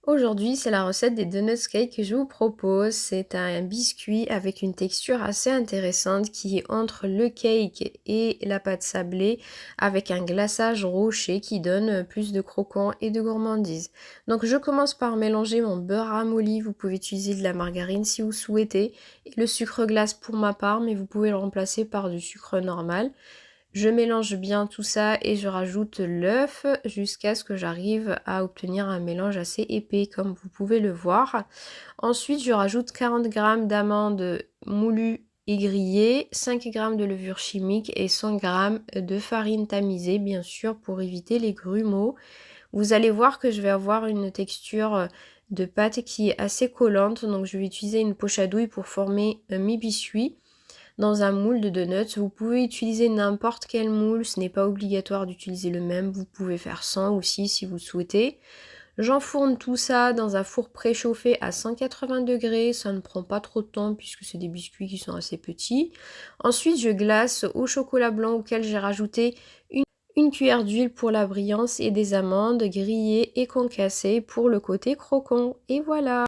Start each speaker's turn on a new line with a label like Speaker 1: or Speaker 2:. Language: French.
Speaker 1: Aujourd'hui, c'est la recette des donuts cake que je vous propose. C'est un biscuit avec une texture assez intéressante qui est entre le cake et la pâte sablée avec un glaçage rocher qui donne plus de croquant et de gourmandise. Donc je commence par mélanger mon beurre ramolli. Vous pouvez utiliser de la margarine si vous souhaitez et le sucre glace pour ma part, mais vous pouvez le remplacer par du sucre normal. Je mélange bien tout ça et je rajoute l'œuf jusqu'à ce que j'arrive à obtenir un mélange assez épais comme vous pouvez le voir. Ensuite, je rajoute 40 g d'amandes moulues et grillées, 5 g de levure chimique et 100 g de farine tamisée, bien sûr, pour éviter les grumeaux. Vous allez voir que je vais avoir une texture de pâte qui est assez collante, donc je vais utiliser une poche à douille pour former mes biscuits dans un moule de donuts. Vous pouvez utiliser n'importe quel moule, ce n'est pas obligatoire d'utiliser le même, vous pouvez faire 100 aussi si vous souhaitez. J'enfourne tout ça dans un four préchauffé à 180 degrés, ça ne prend pas trop de temps puisque c'est des biscuits qui sont assez petits. Ensuite, je glace au chocolat blanc auquel j'ai rajouté une cuillère d'huile pour la brillance et des amandes grillées et concassées pour le côté croquant. Et voilà!